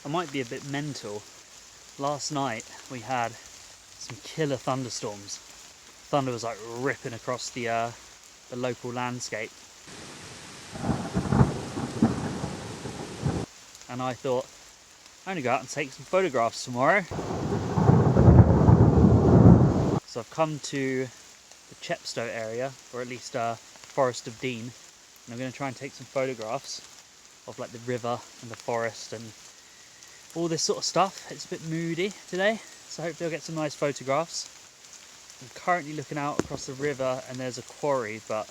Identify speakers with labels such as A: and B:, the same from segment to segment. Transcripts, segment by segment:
A: I might be a bit mental. Last night we had some killer thunderstorms. Thunder was like ripping across the local landscape. And I thought, I'm going to go out and take some photographs tomorrow. So I've come to the Chepstow area, or at least Forest of Dean, and I'm going to try and take some photographs of like the river and the forest and all this sort of stuff. It's a bit moody today, so hopefully I'll get some nice photographs. I'm currently looking out across the river and there's a quarry, but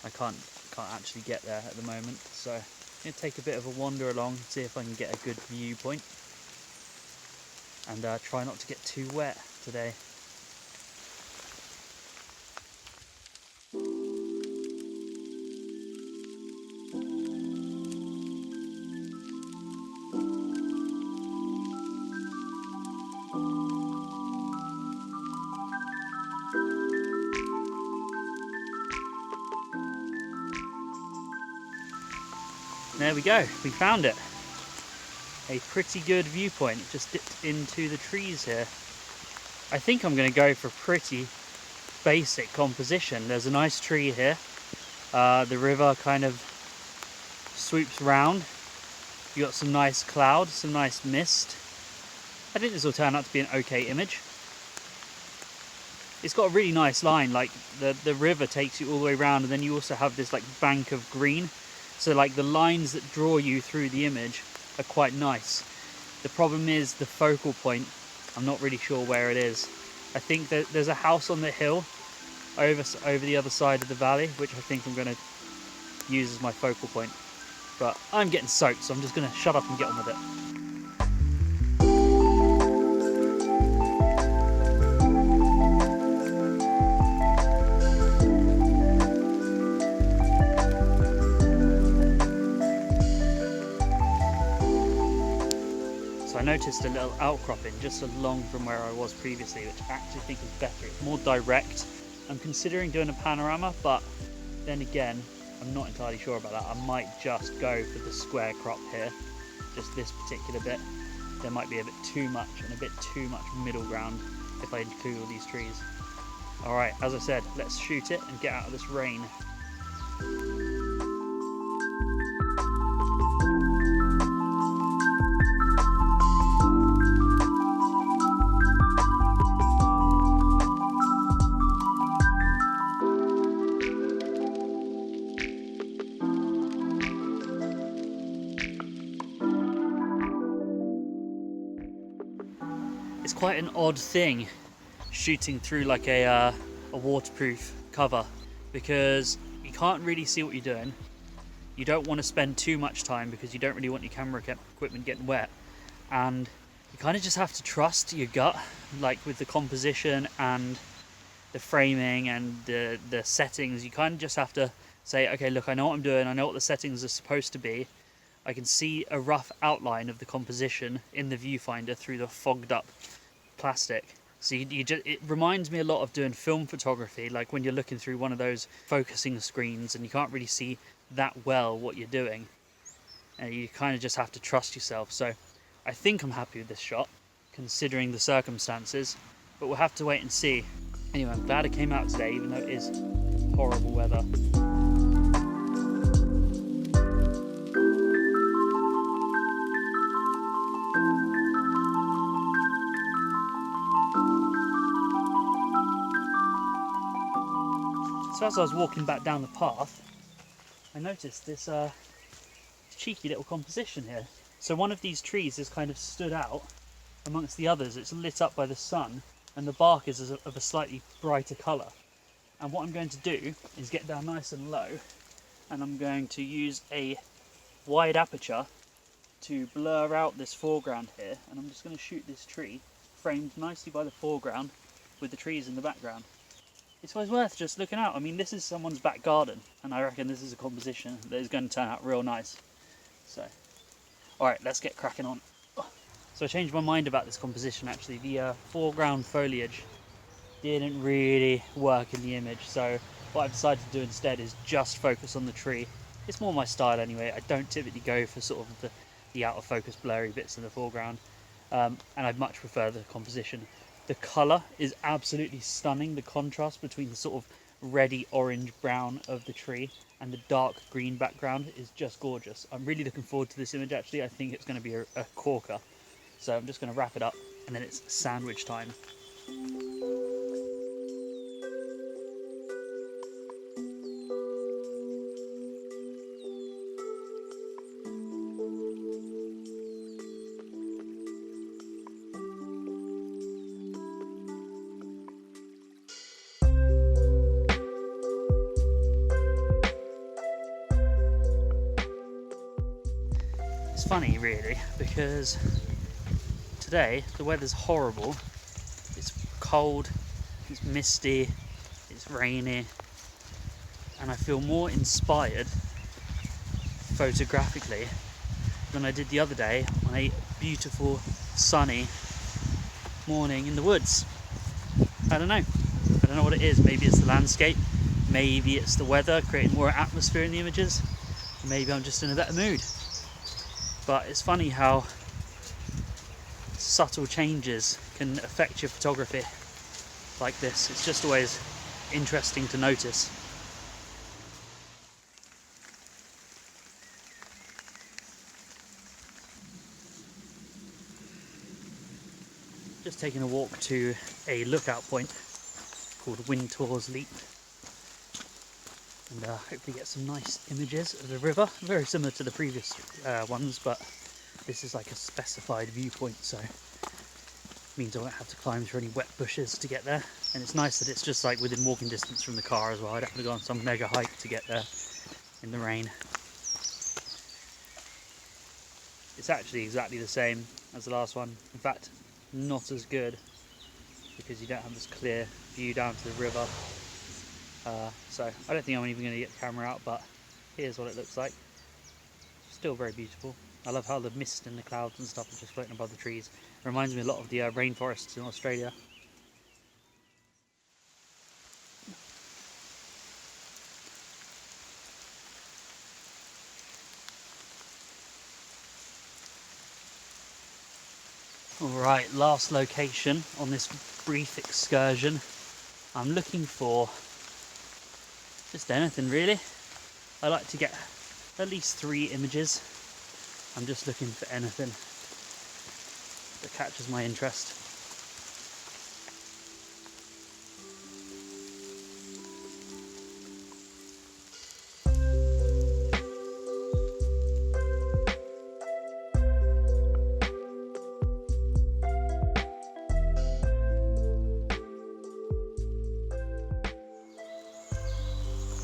A: I can't actually get there at the moment, so I'm going to take a bit of a wander along, see if I can get a good viewpoint, and try not to get too wet today. There we go, we found it. A pretty good viewpoint, just dipped into the trees here. I think I'm going to go for pretty basic composition. There's a nice tree here. The river kind of swoops round. You got some nice clouds, some nice mist. I think this will turn out to be an okay image. It's got a really nice line, like the river takes you all the way around, and then you also have this like bank of green. So like the lines that draw you through the image are quite nice. The problem is the focal point. I'm not really sure where it is. I think that there's a house on the hill over the other side of the valley, which I think I'm going to use as my focal point. But I'm getting soaked, so I'm just going to shut up and get on with it. I noticed a little outcropping just along from where I was previously, which I actually think is better. It's more direct. I'm considering doing a panorama, but then again, I'm not entirely sure about that. I might just go for the square crop here, just this particular bit. There might be a bit too much and a bit too much middle ground if I include all these trees. All right, as I said, let's shoot it and get out of this rain. It's quite an odd thing shooting through like a waterproof cover, because you can't really see what you're doing. You don't want to spend too much time because you don't really want your camera equipment getting wet, and you kind of just have to trust your gut, like with the composition and the framing and the settings. You kind of just have to say, okay, look, I know what I'm doing, I know what the settings are supposed to be. I can see a rough outline of the composition in the viewfinder through the fogged up plastic. So it reminds me a lot of doing film photography, like when you're looking through one of those focusing screens and you can't really see that well what you're doing. And you kind of just have to trust yourself. So I think I'm happy with this shot, considering the circumstances, but we'll have to wait and see. Anyway, I'm glad it came out today, even though it is horrible weather. So as I was walking back down the path, I noticed this cheeky little composition here. So one of these trees has kind of stood out amongst the others. It's lit up by the sun, and the bark is of a slightly brighter colour. And what I'm going to do is get down nice and low, and I'm going to use a wide aperture to blur out this foreground here, and I'm just going to shoot this tree framed nicely by the foreground with the trees in the background. It's always worth just looking out. I mean, this is someone's back garden, and I reckon this is a composition that is going to turn out real nice. So, alright, let's get cracking on. So I changed my mind about this composition actually. The foreground foliage didn't really work in the image, so what I've decided to do instead is just focus on the tree. It's more my style anyway. I don't typically go for sort of the out of focus blurry bits in the foreground, and I much prefer the composition. The colour is absolutely stunning. The contrast between the sort of reddy orange brown of the tree and the dark green background is just gorgeous. I'm really looking forward to this image actually. I think it's going to be a corker. So I'm just going to wrap it up and then it's sandwich time. It's funny really, because today the weather's horrible. It's cold, it's misty, it's rainy, and I feel more inspired photographically than I did the other day on a beautiful sunny morning in the woods. I don't know what it is. Maybe it's the landscape, maybe it's the weather creating more atmosphere in the images, maybe I'm just in a better mood. But it's funny how subtle changes can affect your photography like this. It's just always interesting to notice. Just taking a walk to a lookout point called Windtor's Leap, and hopefully get some nice images of the river, very similar to the previous ones, but this is like a specified viewpoint, so it means I won't have to climb through any wet bushes to get there. And it's nice that it's just like within walking distance from the car as well. I don't have to go on some mega hike to get there in the rain. It's actually exactly the same as the last one. In fact, not as good, because you don't have this clear view down to the river. So I don't think I'm even going to get the camera out, but here's what it looks like. Still very beautiful. I love how the mist and the clouds and stuff are just floating above the trees. It reminds me a lot of the rainforests in Australia. Alright, last location on this brief excursion. I'm looking for just anything really. I like to get at least 3 images. I'm just looking for anything that catches my interest.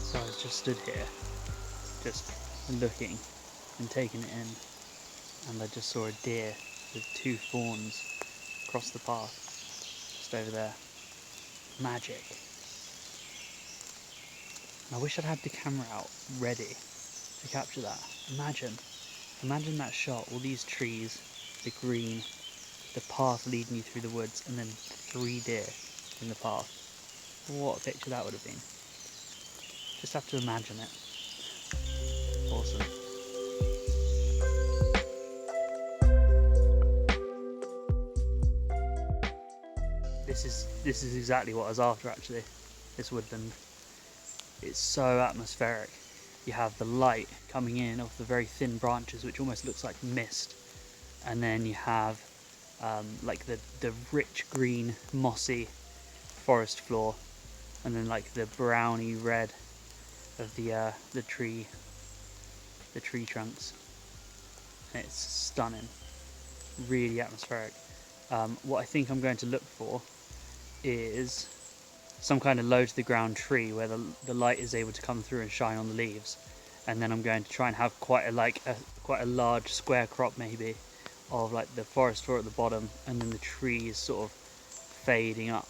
A: So I just stood here, just looking and taking it in, and I just saw a deer with 2 fawns across the path, just over there. Magic. I wish I'd had the camera out ready to capture that. Imagine that shot, all these trees, the green, the path leading you through the woods, and then 3 deer in the path. What a picture that would have been. Just have to imagine it. Awesome. This is exactly what I was after actually. This woodland. It's so atmospheric. You have the light coming in off the very thin branches, which almost looks like mist, and then you have like the rich green mossy forest floor, and then like the browny red of the tree trunks. And it's stunning, really atmospheric. What I think I'm going to look for is some kind of low to the ground tree where the light is able to come through and shine on the leaves, and then I'm going to try and have quite a large square crop maybe of like the forest floor at the bottom, and then the trees sort of fading up.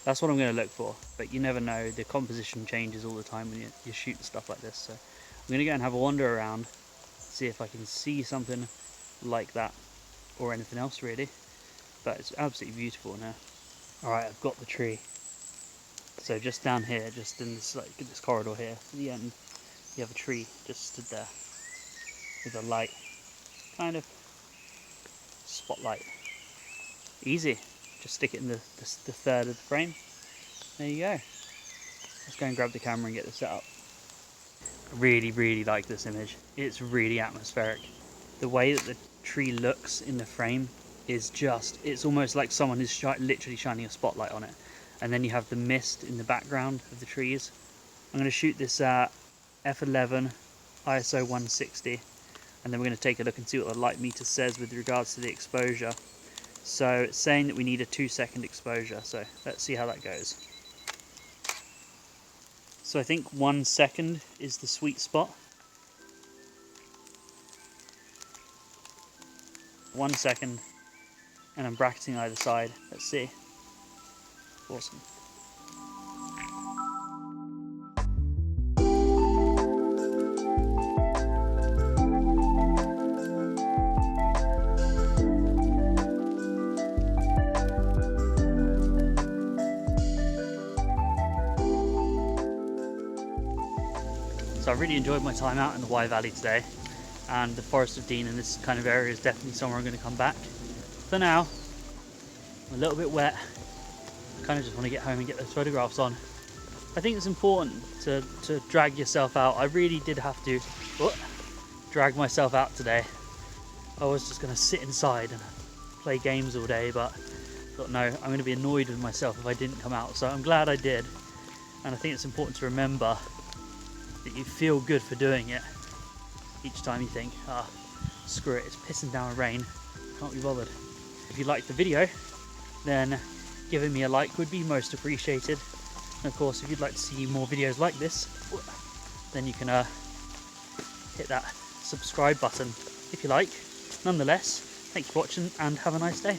A: That's what I'm going to look for, but you never know, the composition changes all the time when you shoot stuff like this. So I'm going to go and have a wander around, see if I can see something like that or anything else really, but it's absolutely beautiful now. Alright, I've got the tree. So just down here, just in this this corridor here, at the end, you have a tree just stood there with a light kind of spotlight. Easy. Just stick it in the third of the frame. There you go. Let's go and grab the camera and get this set up. I really like this image. It's really atmospheric. The way that the tree looks in the frame is just, it's almost like someone is literally shining a spotlight on it. And then you have the mist in the background of the trees. I'm going to shoot this at f11 ISO 160, and then we're going to take a look and see what the light meter says with regards to the exposure. So it's saying that we need a 2-second exposure, so let's see how that goes. So I think 1 second is the sweet spot. 1 second, and I'm bracketing either side. Let's see. Awesome. So I really enjoyed my time out in the Wye Valley today, and the Forest of Dean in this kind of area is definitely somewhere I'm going to come back. For now, I'm a little bit wet. I kind of just want to get home and get those photographs on. I think it's important to drag yourself out. I really did have to drag myself out today. I was just going to sit inside and play games all day, but I thought, no, I'm going to be annoyed with myself if I didn't come out. So I'm glad I did, and I think it's important to remember that you feel good for doing it each time you think, screw it, it's pissing down rain, can't be bothered. If you liked the video, then giving me a like would be most appreciated. And of course, if you'd like to see more videos like this, then you can hit that subscribe button if you like. Nonetheless, thank you for watching and have a nice day.